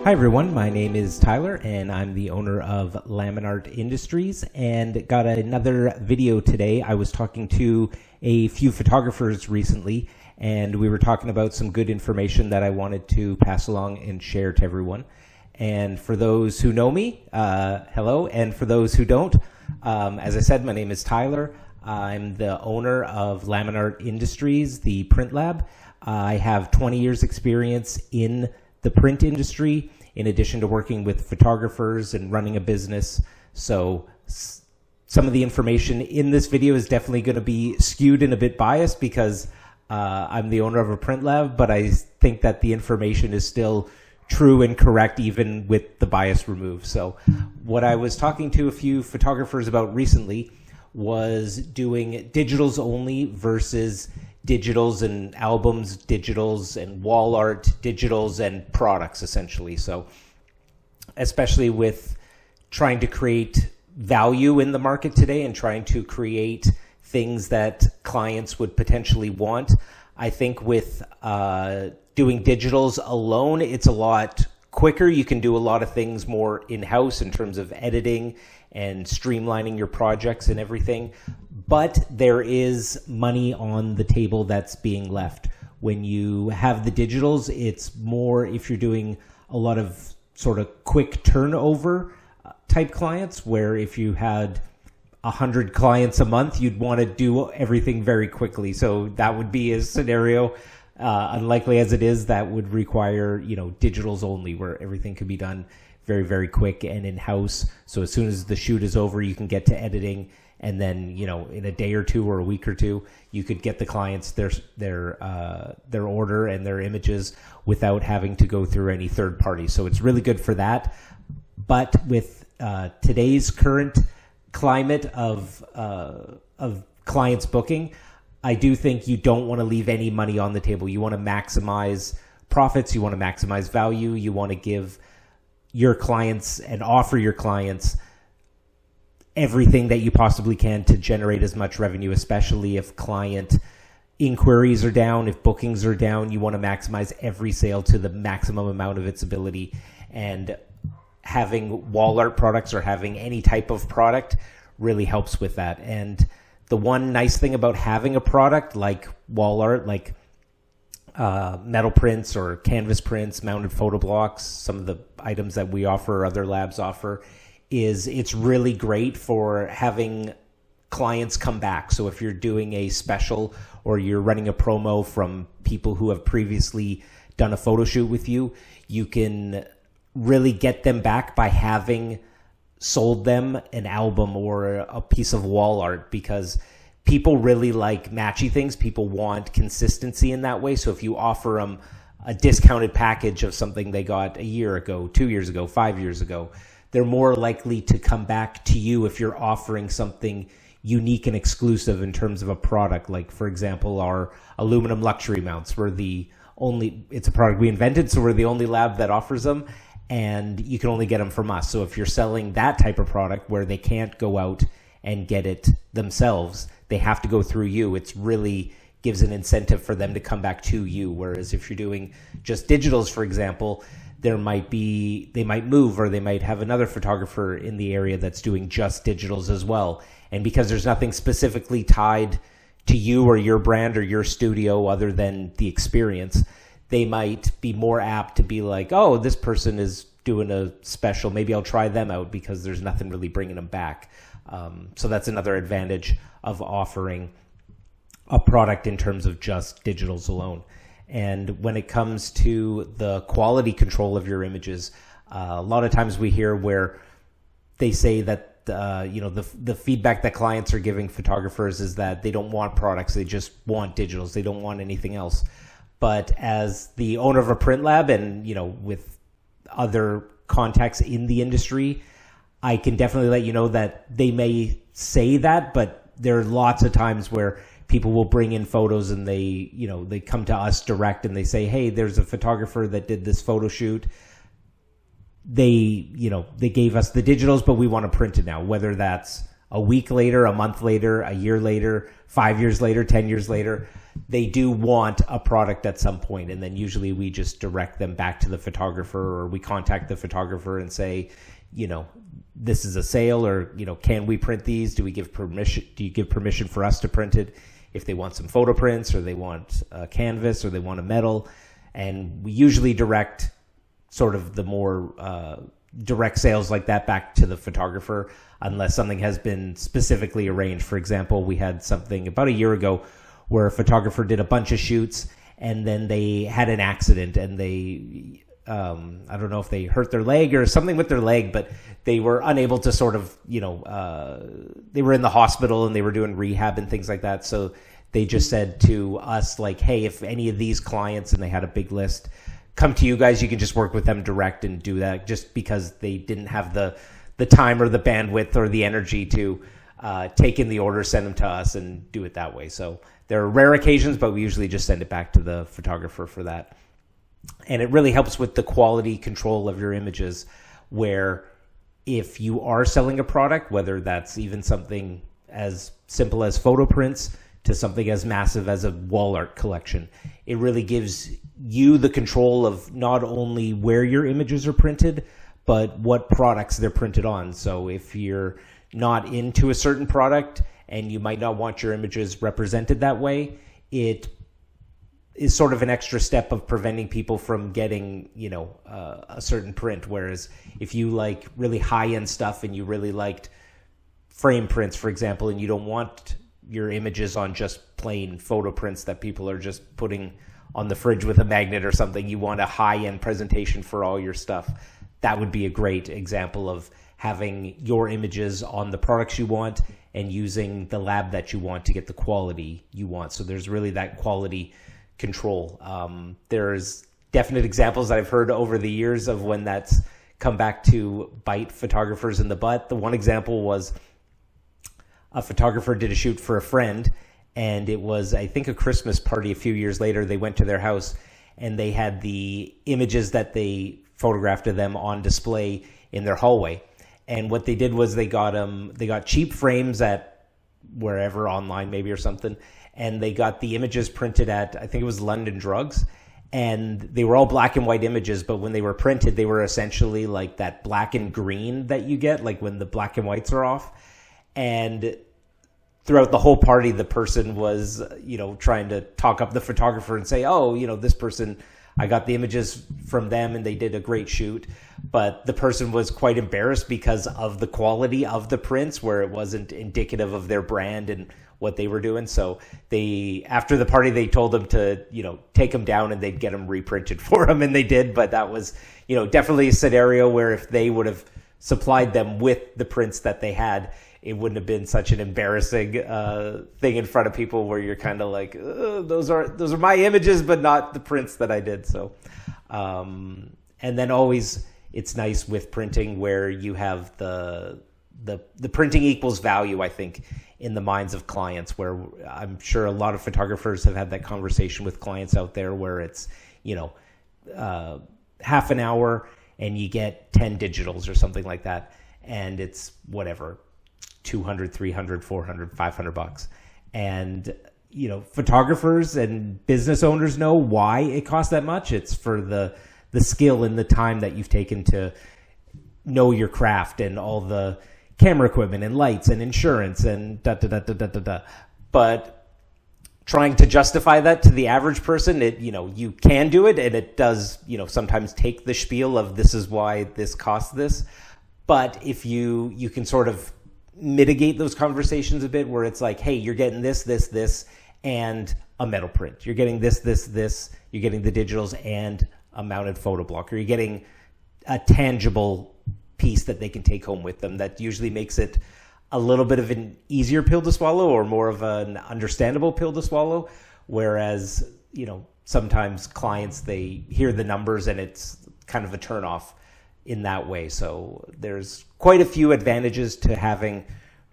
Hi everyone, my name is Tyler and I'm the owner of Laminart Industries and got another video today. I was talking to a few photographers recently and we were talking about some good information that I wanted to pass along and share to everyone. And for those who know me, hello, and for those who don't, as I said, my name is Tyler. I'm the owner of Laminart Industries, the print lab. I have 20 years experience in the print industry, in addition to working with photographers and running a business. So some of the information in this video is definitely going to be skewed and a bit biased because I'm the owner of a print lab, but I think that the information is still true and correct even with the bias removed. So what I was talking to a few photographers about recently was doing digitals only versus digitals and albums, digitals and wall art, digitals and products, essentially. So especially with trying to create value in the market today and trying to create things that clients would potentially want, I think with doing digitals alone, it's a lot quicker. You can do a lot of things more in-house in terms of editing and streamlining your projects and everything. But there is money on the table that's being left. When you have the digitals, it's more if you're doing a lot of sort of quick turnover type clients, where if you had 100 clients a month, you'd want to do everything very quickly. So that would be a scenario, unlikely as it is, that would require, digitals only, where everything could be done very, very quick and in-house. So as soon as the shoot is over, you can get to editing. And then, in a day or two or a week or two, you could get the clients their order and their images without having to go through any third party. So it's really good for that. But with today's current climate of clients booking, I do think you don't want to leave any money on the table. You want to maximize profits. You want to maximize value. You want to give your clients and offer your clients everything that you possibly can to generate as much revenue, especially if client inquiries are down, if bookings are down. You want to maximize every sale to the maximum amount of its ability. And having wall art products or having any type of product really helps with that. And the one nice thing about having a product like wall art, like metal prints or canvas prints, mounted photo blocks, some of the items that we offer or other labs offer, is it's really great for having clients come back. So if you're doing a special or you're running a promo from people who have previously done a photo shoot with you, you can really get them back by having sold them an album or a piece of wall art, because people really like matchy things. People want consistency in that way. So if you offer them a discounted package of something they got a year ago, 2 years ago, 5 years ago, they're more likely to come back to you if you're offering something unique and exclusive in terms of a product. Like, for example, our aluminum luxury mounts. It's a product we invented, so we're the only lab that offers them, and you can only get them from us. So if you're selling that type of product where they can't go out and get it themselves, they have to go through you, it's really gives an incentive for them to come back to you. Whereas if you're doing just digitals, for example, they might move, or they might have another photographer in the area that's doing just digitals as well. And because there's nothing specifically tied to you or your brand or your studio other than the experience, they might be more apt to be like, oh, this person is doing a special, maybe I'll try them out, because there's nothing really bringing them back. So that's another advantage of offering a product in terms of just digitals alone. And when it comes to the quality control of your images, a lot of times we hear where they say that the feedback that clients are giving photographers is that they don't want products, they just want digitals, they don't want anything else. But as the owner of a print lab and with other contacts in the industry, I can definitely let you know that they may say that, but there are lots of times where people will bring in photos and they come to us direct and they say, hey, there's a photographer that did this photo shoot. They gave us the digitals, but we want to print it now, whether that's a week later, a month later, a year later, 5 years later, 10 years later. they do want a product at some point, and then usually we just direct them back to the photographer, or we contact the photographer and say, this is a sale, or can we print these? Do you give permission for us to print it? If they want some photo prints, or they want a canvas, or they want a metal, and we usually direct sort of the more direct sales like that back to the photographer, unless something has been specifically arranged. For example, we had something about a year ago where a photographer did a bunch of shoots, and then they had an accident, and they I don't know if they hurt their leg or something with their leg, but they were unable to sort of, they were in the hospital and they were doing rehab and things like that. So they just said to us, like, hey, if any of these clients, and they had a big list, come to you guys, you can just work with them direct and do that, just because they didn't have the time or the bandwidth or the energy to take in the order, send them to us, and do it that way. So there are rare occasions, but we usually just send it back to the photographer for that. And it really helps with the quality control of your images, where if you are selling a product, whether that's even something as simple as photo prints to something as massive as a wall art collection, it really gives you the control of not only where your images are printed, but what products they're printed on. So if you're not into a certain product and you might not want your images represented that way, it is sort of an extra step of preventing people from getting, a certain print. Whereas if you like really high-end stuff and you really liked frame prints, for example, and you don't want your images on just plain photo prints that people are just putting on the fridge with a magnet or something, you want a high-end presentation for all your stuff, that would be a great example of having your images on the products you want and using the lab that you want to get the quality you want. So there's really that quality control. There's definite examples that I've heard over the years of when that's come back to bite photographers in the butt. The one example was a photographer did a shoot for a friend, and it was, I think, a Christmas party a few years later. They went to their house and they had the images that they photographed of them on display in their hallway. And what they did was they got cheap frames at wherever, online maybe or something, and they got the images printed at, I think it was London Drugs, and they were all black and white images, but when they were printed, they were essentially like that black and green that you get, like when the black and whites are off. And throughout the whole party, the person was, trying to talk up the photographer and say, oh, this person, I got the images from them and they did a great shoot. But the person was quite embarrassed because of the quality of the prints, where it wasn't indicative of their brand and what they were doing. So after the party, they told them to, take them down and they'd get them reprinted for them. And they did. But that was, definitely a scenario where if they would have supplied them with the prints that they had, it wouldn't have been such an embarrassing thing in front of people, where you're kind of like, those are my images, but not the prints that I did. So, and then always it's nice with printing where you have the printing equals value, I think, in the minds of clients, where I'm sure a lot of photographers have had that conversation with clients out there where it's, half an hour and you get 10 digitals or something like that. And it's whatever, 200, 300, 400, 500 bucks. And, photographers and business owners know why it costs that much. It's for the skill and the time that you've taken to know your craft and all the camera equipment and lights and insurance and da-da-da-da-da-da-da. But trying to justify that to the average person, you can do it, and it does, sometimes take the spiel of this is why this costs this. But if you can sort of mitigate those conversations a bit, where it's like, hey, you're getting this, and a metal print. You're getting this, you're getting the digitals and a mounted photo block, or you're getting a tangible piece that they can take home with them. That usually makes it a little bit of an easier pill to swallow, or more of an understandable pill to swallow. Whereas, sometimes clients, they hear the numbers and it's kind of a turnoff in that way. So there's quite a few advantages to having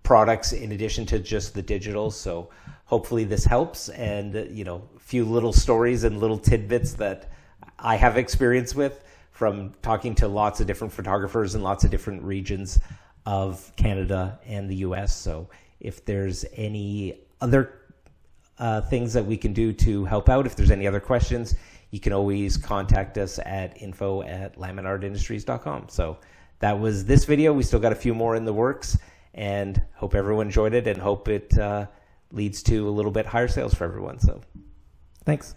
products in addition to just the digital. So hopefully this helps, and a few little stories and little tidbits that I have experience with from talking to lots of different photographers in lots of different regions of Canada and the US. So if there's any other things that we can do to help out. If there's any other questions, you can always contact us at info@laminartindustries.com. So that was this video. We still got a few more in the works, and hope everyone enjoyed it, and hope it leads to a little bit higher sales for everyone. So thanks.